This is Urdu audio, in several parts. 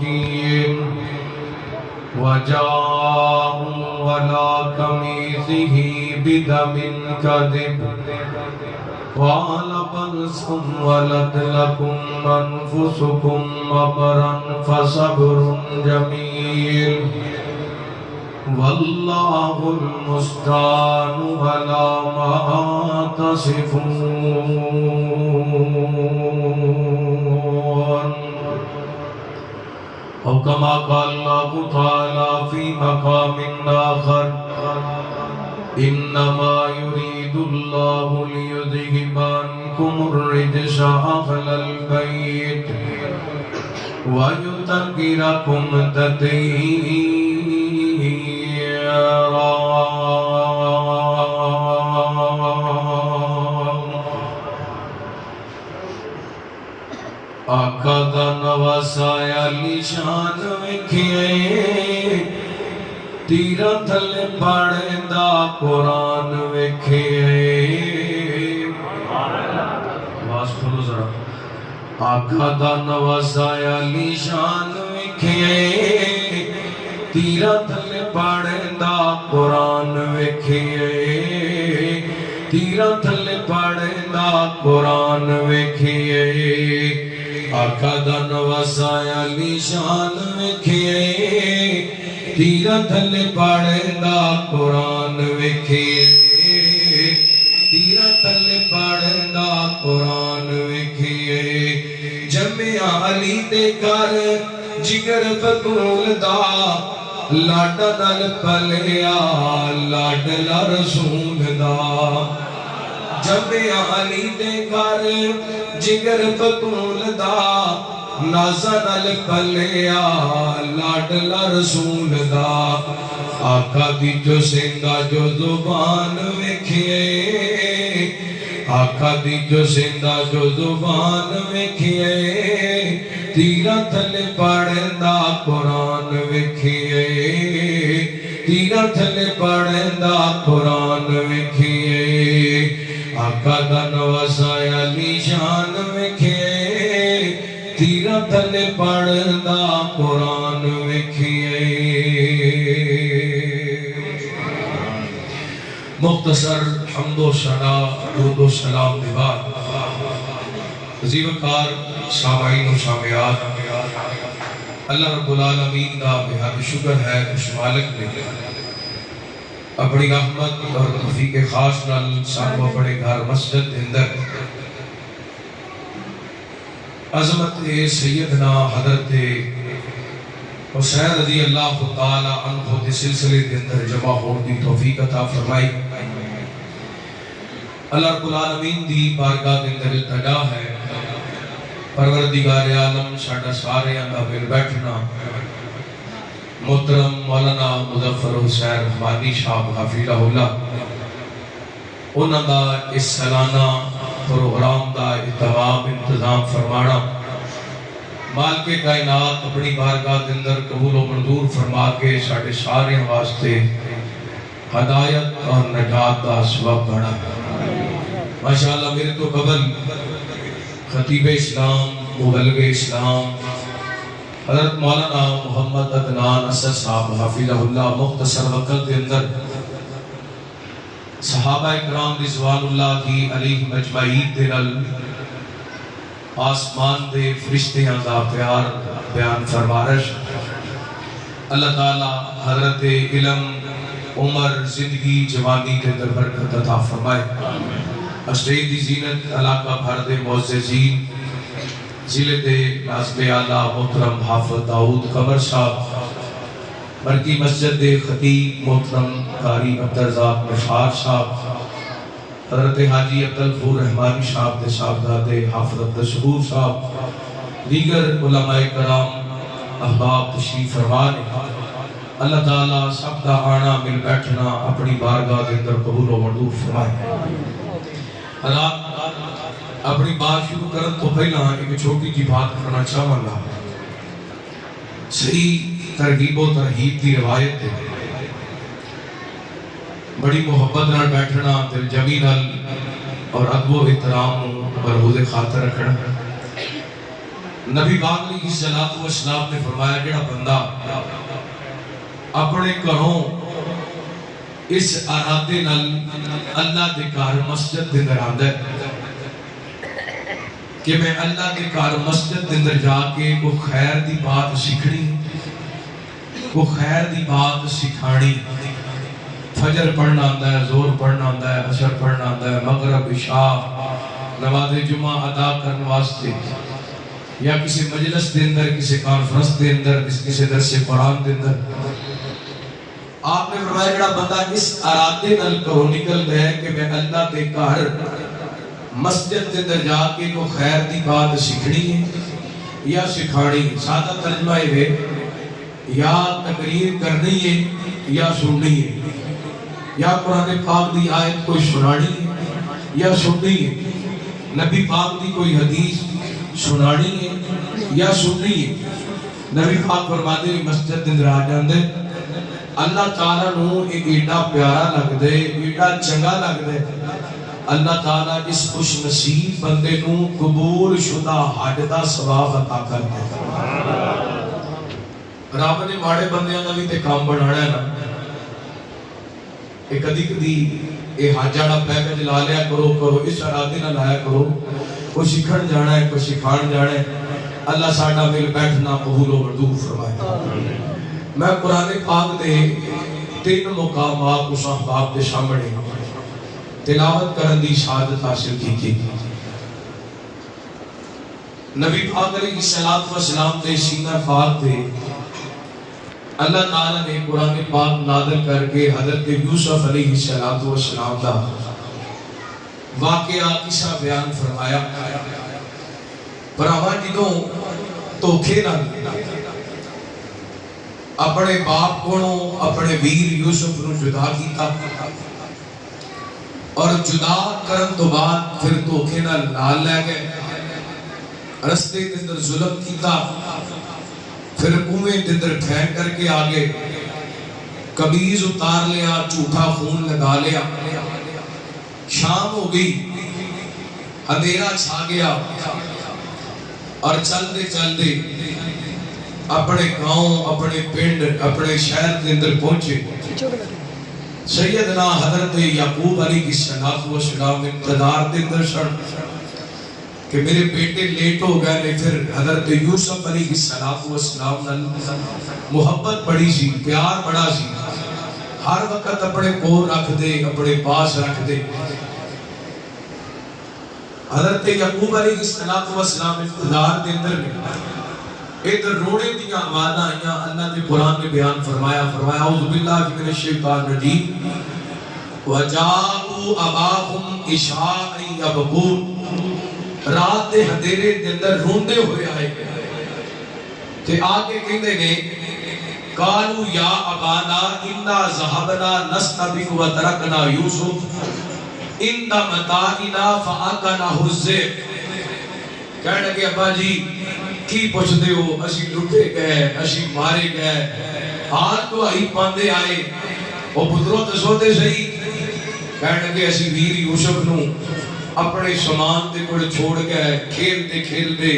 مكين وجاءوا على قميصه بدم كذب قال بل سولت لكم أنفسكم أمرا فصبر جميل والله المستعان على ما تصفون أو كما قال الله تعالى في مقام آخر إنما يريد الله ليذهب عنكم الرجس أهل البيت ويطهركم تطهيرا آقا دا نواسایا نشان وکھیے تیرا تھلے پڑھے دا قرآن وکھیے آواز کھولو ذرا آقا دا نواسایا نشان وکھیے تیرا تھلے پڑھے دا قرآن وکھیے تیرا تھلے پڑھے دا قرآن وکھیے آقا دا نواسایا نشان وکھیے تیرا تھلے پڑھے دا قرآن وکھیے تیرا تھلے پڑھے دا قرآن وکھیے جمعہ علی دے کر جگر بطول دا لاڈا نال پلیا لاڈلا رسول دا جمعہ علی دے کر جگر بطول دا نازا نال پلیا لاڈلا رسول دا آقا دی جو سنگا جو زبان وکھیے آقا دی جو سنگا جو زبان وکھیے تیرا تھلے پڑھے دا قرآن وکھیے تیرا تھلے پڑھے دا قرآن وکھیے آقا دا نواسایا نشان وکھیے تیرا تھلے پڑھے دا قرآن وکھیے مختصر حمد و ثنا درود و سلام دے بعد عظیم کار سامعین و سامعات اللہ رب العالمین دا بہت شکر ہے خوش مالک نے اپنی رحمت اور توفیق خاص نال سانو اپنے گھر مسجد اندر عظمت سیدنا حضرت حسین رضی اللہ تعالی عنہ دے سلسلے دے اندر جمع ہون دی توفیق عطا فرمائی اللہ رب العالمین دی بارگاہ دے اندر التجا ہے پروردگار عالم ساڈا سارے دا مل بیٹھنا محترم مولانا مظفر حسین رحمانی صاحب حفظہ اللہ انہاں دا اس سالانہ پروگرام دا اہتمام انتظام فرمانا مالک کائنات اپنی بارگاہ دے اندر قبول و منظور فرما کے ساڈے سارے واسطے ہدایت اور نجات دا سبب بنا ماشاءاللہ میرے تو قبل خطیب اسلام مبلغ اسلام حضرت مولانا محمد عدنان اسد صاحب حفظہ اللہ مختصر وقت دے اندر صحابہ اکرام رضوان اللہ کی علیہ مجمعین دے نال آسمان دے فرشتیاں دا پیار بیان فرمارش اللہ تعالی حضرت علم عمر زندگی جوانی دے در برکت عطا فرمائے اسٹیج دی زینت علاقہ بھر دے معززین ضلع دے ناظم اعلیٰ محترم حافظ داؤد قمر صاحب مرکی مسجد دے خطیب محترم قاری عبدالرزاق مشار صاحب حضرت حاجی عبدالغفور رحمانی صاحب دے صاحبزادے حافظ عبدالشکور صاحب دیگر علماء کرام احباب تشریف فرمانے اللہ تعالیٰ سب دا آنا مل بیٹھنا اپنی بارگاہ دے اندر قبول و منظور فرمائے اللہ اپنی بات شروع کرن تو پہلا ایک چھوٹی جی بات کرنا چاہوں گا صحیح ترغیب و ترہیب دی روایت ہے بڑی محبت نال بیٹھنا دل جمی نال اور ادب و احترام اور حوض خاطر رکھنا نبی پاک علیہ الصلوۃ والسلام نے فرمایا جڑا بندہ اپنے گھروں اس ارادے نال اللہ دے گھر مسجد دے اندر آندا ہے کہ میں اللہ دے گھر مسجد دے اندر جا کے کوئی خیر دی بات سیکھنی، کوئی خیر دی بات سکھانی، فجر پڑھنا آندا ہے، ظہر پڑھنا آندا ہے، عصر پڑھنا آندا ہے، مغرب عشاء نماز جمعہ ادا کرنے واسطے، یا کسی مجلس دے اندر، کسی کانفرنس دے اندر، کسی درس قرآن دے اندر، آپ نے فرمایا جڑا بندہ اس ارادے نال کرو نکل گیا کہ میں اللہ دے گھر مسجد دے اندر جا کے کو خیر دی بات سیکھنی ہے یا سکھانی، سادہ ترجمہ ہے یا تقریر کرنی ہے یا سننی ہے، یا قرآن پاک دی آیت کوئی سنانی ہے یا سننی ہے، نبی پاک دی کوئی حدیث سنانی ہے یا سننی ہے۔ نبی پاک فرماتے ہیں مسجد اندر آ جاندے اللہ تعالیٰ نو ایک ایڈا پیارا لگ دے، ایڈا چنگا لگ دے، اللہ تعالیٰ اس خوش نصیب بندے نو قبول شدہ حج دا ثواب عطا کر دے۔ رب نے ماڑے بندیاں دا بھی تے کام بنانا ہے نا، ایک کدی کدی اے حج والا پیکج لا لیا کرو اس ارادے نہ لایا کرو، کوئی سیکھن جانا ہے، کوئی سکھان جانا ہے، اللہ ساڈا مل بیٹھنا قبول و مردود فرمائے۔ میں قرآن پاک دے 3 مقامات اس احباب دے سامنے تلاوت کرن دی شہادت حاصل کی۔ نبی پاک علیہ الصلوۃ والسلام دے سینہ پاک دے اللہ تعالیٰ نے قرآن پاک نازل کر کے حضرت یوسف علیہ السلام دا واقعہ قصہ بیان فرمایا۔ پراواں جدوں دھوکے نال اپنے باپ کو اپنے ویر یوسف نو جدا کیتا، اور جدا کرن تو بعد پھر دھوکے نال لے گئے، رستے دے اندر ظلم کیتا، پھر کنویں دے اندر پھینک کر کے آگے قمیض اتار لیا، جھوٹا خون لگا لیا، شام ہو گئی، اندھیرا چھا گیا، اور چلتے چلتے اپنے گاؤں، اپنے پنڈ، اپنے شہر کے اندر پہنچے۔ سیدنا حضرت یعقوب علیہ السلام انتظار دے اندر سن کہ میرے بیٹے لیٹ ہو گئے نے۔ پھر حضرت یوسف علیہ السلام محبت بڑی سی، پیار بڑا سی، ہر وقت اپنے کو رکھ دے، اپنے پاس رکھ دے۔ حضرت یعقوب علیہ السلام انتظار دے اندر ادھر روڑے دیا آوازاں آئیاں، اللہ نے قرآن میں بیان فرمایا اعوذ باللہ من الشیطان الرجیم وَجَاءُوا أَبَاهُمْ عِشَاءً يَبْكُونَ، رات دے اندھیرے دے اندر روندے ہوئے آئے کہ آگے کہندے نے قالوا یا ابانا انا ذهبنا نستبق وترکنا یوسف عند متاعنا فأکلہ الذئب۔ کہنے لگے ابا جی کی پوچھتے ہو، اسی لٹے گئے، اسی مارے گئے، حال تو آئی پاندے آئے، وہ پتروں دسوتے صحیح۔ کہنے لگے اسی ویر یوسف نو اپنے سامان دے کوڑے چھوڑ گئے، کھیل دے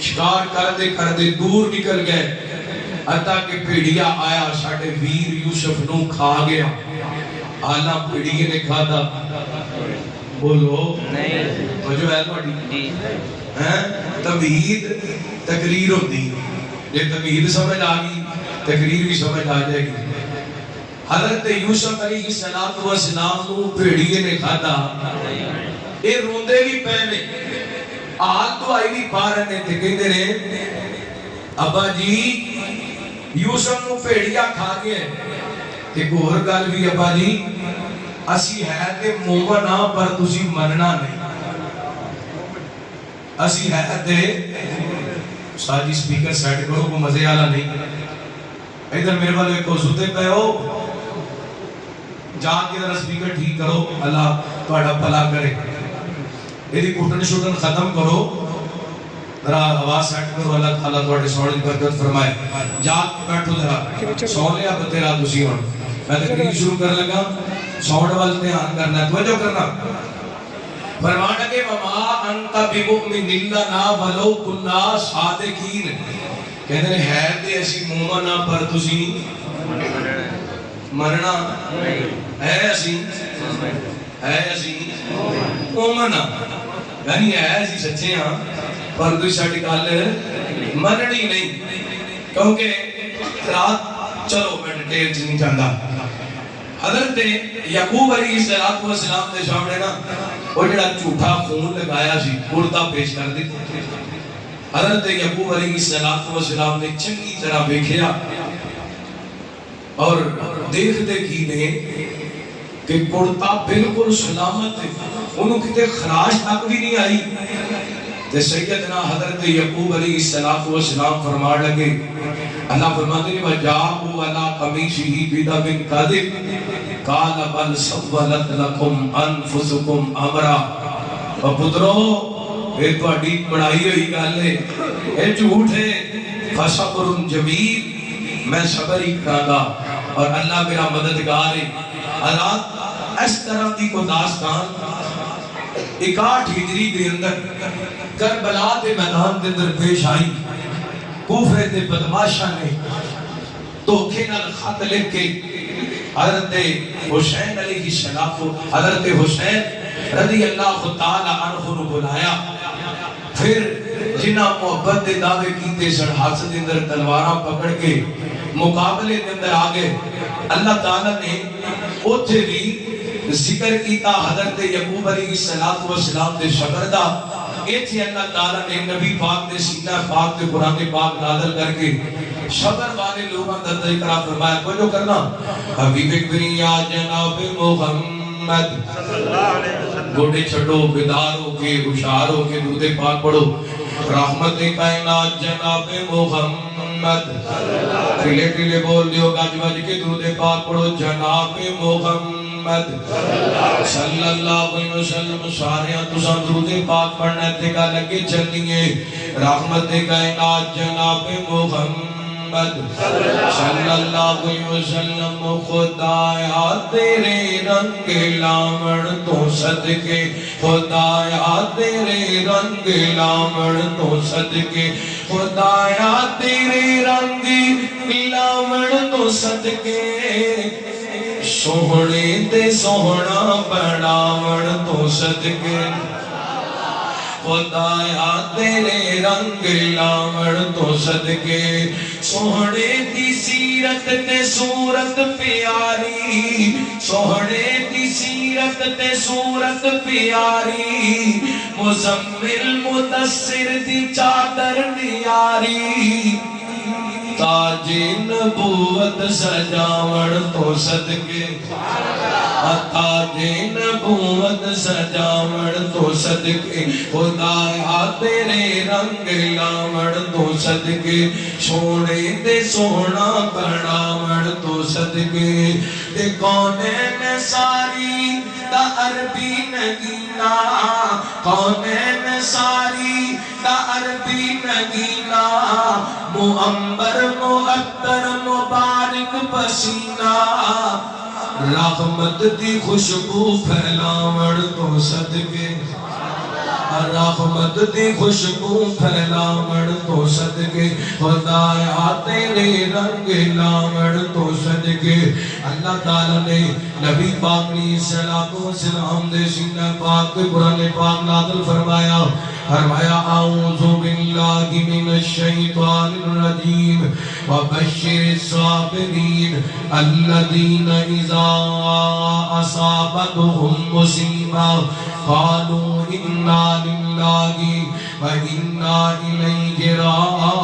شکار کر دے دور نکل گئے، حتیٰ کہ پیڑیا آیا ساڑھے ویر یوسف نو کھا گیا۔ آلہ پیڑیے نے کھا دا، بولو جو ہے توڑی تمہید تقریر ہوتی، یہ تمہید سمجھ آگئی، تقریر بھی سمجھ آ جائے گی۔ حضرت یوسف علیہ السلام نو پیڑیے نے کھادا، اے روندے بھی پہنے، آل تو آئی بھی پا رہنے تھے، کہتے رہے ابا جی یوسف نو پیڑیا کھا گئے، ایک اور گل بھی ابا جی اسی ہے کہ مومن ہاں پر تسی مننا نہیں، اسی ہے دے ساجی سپیکر سیٹ کرو کو مزے آلہ نہیں، ادھر میرے والے کو سوتے پہ ہو جا کے ذرا سپیکر ٹھیک کرو، اللہ توڑا پلا کرے، ایدی کٹن شٹن ختم کرو، ذرا آواز سیٹ کرو، اللہ تعالیٰ توڑے سوڑی برکت فرمائے، جا کے بیٹھو ذرا سو لیا بتیرا تسی ہوں، میں تقریر شروع کر لگا، سوڑ والتے آن کرنا ہے، توجہ کرنا فرمانا کہ وما انت بمؤمن لنا ولو كنا صادقین، کہتے ہیں ہے تے اسی مومن پر تسی مرنا ہے اسی مومن، یعنی ہے اسی سچے ہاں پر تسی ساڈی گل مننی نہیں، کیونکہ رات چلو میں ڈیٹیل چ نہیں جاندا۔ حضرت یعقوب علیہ السلام دے سامنے نا وہ جڑا جھوٹا خون لگایا سی کڑتا پیش کر دیتا۔ حضرت یعقوب علیہ السلام نے چنگی طرح دیکھیا اور دیکھتے کی نے کہ کڑتا بالکل سلامت ہے، انہوں کتے خراش تک بھی نہیں آئی۔ تے سیدنا حضرت یعقوب علیہ السلام فرما لگے، اللہ فرماتے ہیں وَجَاءُوا عَلَىٰ قَمِيصِهِ بِدَمٍ كَذِبٍ قَالَ بَلْ سَوَّلَتْ لَكُمْ أَنفُسُكُمْ أَمْرًا۔ اور پترو یہ تہاڈی بڑائی ہوئی گل ہے، یہ جھوٹ ہے، فَصَبْرٌ جَمِيلٌ، میں صبر ہی کراں گا اور اللہ میرا مددگار ہے۔ حضرات اس طرح کی کو داستان 61 ہجری دے اندر کربلا دے میدان دے اندر پیش آئی۔ کوفے دے بدماشاں نے دھوکے نال خط لکھ کے حضرت حسین علیہ السلام کو، حضرت حسین رضی اللہ تعالی عنہ کو بلایا، پھر جنہ محبت دے دعوے کیتے سن ہاتھ دے اندر تلواراں پکڑ کے مقابلے دے اندر آگے۔ اللہ تعالی نے اوتھے بھی ذکر کیتا حضرت یعقوب علیہ السلام دے صبر دا۔ ایتھے اللہ تعالیٰ نے نبی پاک نے سینہ پاک دے قرآن پاک نازل کر کے صبر والے لوگوں کا تذکرہ فرمایا۔ کوئی جو کرنا حبیب اکبری یا جناب محمد گوڑے چھڑو بیدار ہو کے ہوشیار ہو کے درود پاک پڑھو، رحمت کائنات جناب محمد، ٹھیلے ٹھیلے بول دیو گاج باج کے درود پاک پڑھو جناب محمد صلی اللہ علیہ وسلم۔ سارے تساں درود پاک پڑھنے تے گا لگے چلیے، رحمت کائنات جناب محمد صلی اللہ علیہ وسلم۔ خدایا تیرے رنگ لامڑ تو صدقے، خدایا تیرے رنگ لامڑ تو صدقے، خدایا تیرے رنگ لامڑ تو صدقے، سوہنے تے سوہنا بڑاوڑ تو صدقے، خدایا تیرے رنگ لاوڑ تو صدقے، سوہنے دی سیرت تے صورت پیاری، سوہنے دی سیرت تے صورت پیاری، مزمل مدثر دی چادر نیاری، تاج نبوت سجاوڑ تو صدقے، تاج نبوت سجاوڑ تو صدقے، خدایا تیرے رنگ لاوڑ تو صدقے، سونے تے سونا بڑاوڑ تو صدقے، تے کونین ساری دا عربی نگینا، کونین ساری دا عربی نگینا، معمبر معطر مبارک پسینہ، رحمت دی خوشبو پھیلاوڑ تو صدقے، رحمت دی خوشبو پھیلاوڑ تو صدقے، خدایا تیرے رنگ لاوڑ تو صدقے۔ اللہ تعالیٰ نے نبی پاک علیہ السلام دے سینہ پاک کے قرآن پاک نازل فرمایا، فرمایا اعوذ باللہ من الشیطان الرجیم وبشر الصابرین الذین اذا اصابتهم مصیبہ قالوا انا للہ وانا الیہ راجعون۔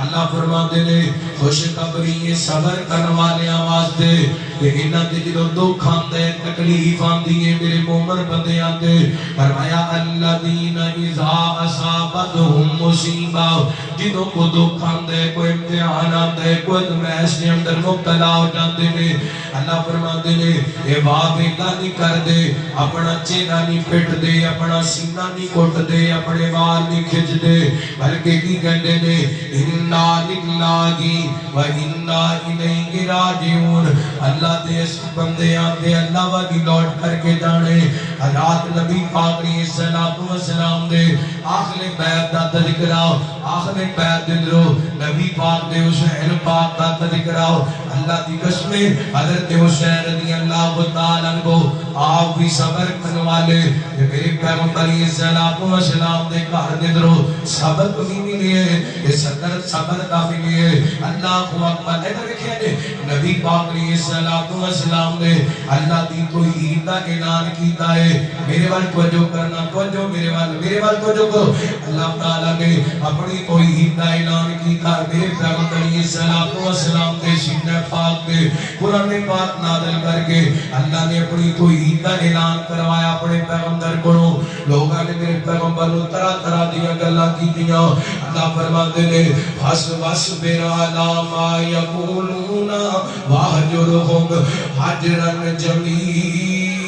اللہ فرماتے ہیں خوشخبری صبر کرنے والے آواز دے کہ انہاں تے جدوں دکھ آندا ہے تکلیف آندی ہے میرے مومن بندیاں تے فرمایا الذین اذا اصابتهم مصیبہ جدوں کو دکھ آندا ہے کوئی امتحان آندا ہے کوئی دمائش کے اندر مبتلا ہو جاندے نے اللہ فرماندے نے اے باب ایدہ نہیں کر دے اپنا چہرہ نہیں پٹ دے اپنا سینہ نہیں کٹ دے اپنے وال نہیں کھچ دے بلکہ کی کہندے نے انا للہ و انا الیہ راجعون اللہ دے اس بندے آتے اللہ والی لوٹ کر کے جانے رات نبی پاک علیہ السلام دے آخر بیعت دا تذکرہ آخر بیعت دن رو نبی پاک دے حسین پاک دا تذکرہ اللہ دی قسمیں حضرت حسین رضی اللہ تعالیٰ عنہ آپ بھی صبر کرنے والے میرے پیغمبر علیہ السلام دے کہا دن رو صبر کو بھی ملی ہے یہ صبر کا ملی ہے اللہ اکبر ادھر دیکھیں دے نبی پاک علیہ السلام نے اللہ دی توحید کا اعلان کیتا ہے میرے وال توجہ کرنا توجہ میرے وال توجہ کرو اللہ تعالیٰ نے اپنی توحید کا اعلان کیتا ہے میرے پیغمبر علیہ السلام دے سینہ پاک دے قرآن پاک نازل کر کے اللہ نے اپنی توحید کا اعلان کروایا اپنے پیغمبر کو لوگوں نے میرے پیغمبر کو طرح طرح دیا گلا کی دیا اللہ فرماتے نے وَاصْبِرْ عَلَىٰ مَا يَقُولُونَ وَاهْجُرْهُمْ هَجْرًا جَمِيلًا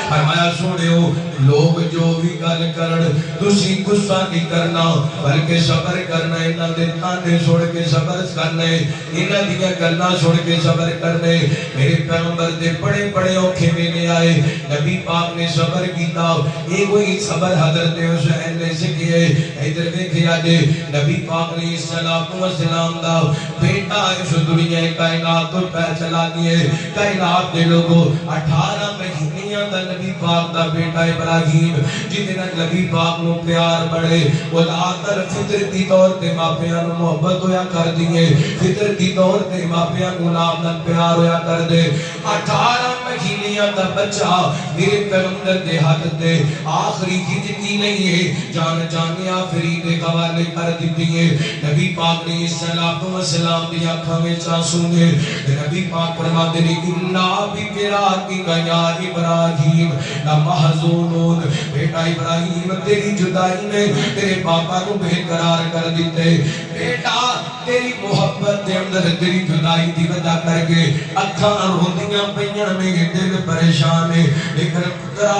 فرمایا سنو لوگ جو بھی گل کرن تسی غصہ نہیں کرنا بلکہ صبر کرنا انہاں دے تانے چھوڑ کے صبر کرنا انہاں دی گلاں چھوڑ کے صبر کرنے میرے پیغمبر دے بڑے بڑے اوکھے ویلے آئے نبی پاک نے صبر کیتا یہ کوئی صبر حضرت حسین نے سکھائے ادھر دیکھیا جے نبی پاک علیہ السلام دا بیٹا اس دنیا کائنات تو پہ چلا دیے کائنات دے لوگوں 18 مہینیاں دا نبی پاک دا بیٹا ابراہیم جتنا نبی پاک نو پیار بڑھے اولاد فطرتی طور تے ماپیاں نو محبت ہویا کر دیئے فطرتی طور تے ماپیاں نو اولاد پیار ہویا کر دے 18 مہینیاں دا بچہ میرے پیغمبر دے ہاتھ دے آخری ہجتی نہیں ہے جان جانے آخری دے حوالے کر دیتی ہے نبی پاک علیہ السلام دی آنکھاں میں آنسو نے نبی پاک فرماتے نے انا بفراقک یا ابراہیم لمحزونون بیٹا ابراہیم تیری جدائی نے تیرے پاپا کو بے قرار کر دیتے بیٹا تیری محبت دے اندر تیری جدائی دی وجہ کر کے اکھاں روندیاں پئیاں میں دل پریشان ہے لیکن پترا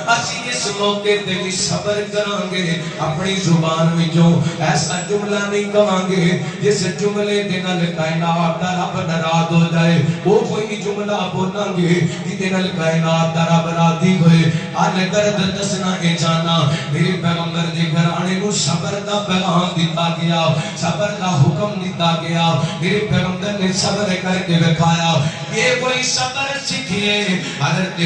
اسی اس موقع تے بھی صبر کران گے اپنی زبان وچوں ایسا جملہ نہیں کہاں گے جس جملے دے نال کائنات دا رب ناراض ہو جائے وہ کوئی جملہ بولاں گے جے نال کائنات دا رب راضی ہوئے آنے کرد دسنا اے جانا میرے پیغمبر دے گھرانے کو صبر دا پیغام دیتا گیا صبر دا حکم دیتا گیا میرے پیغمبر نے صبر کر کے دکھایا یہ کوئی صبر سکھیے حضرت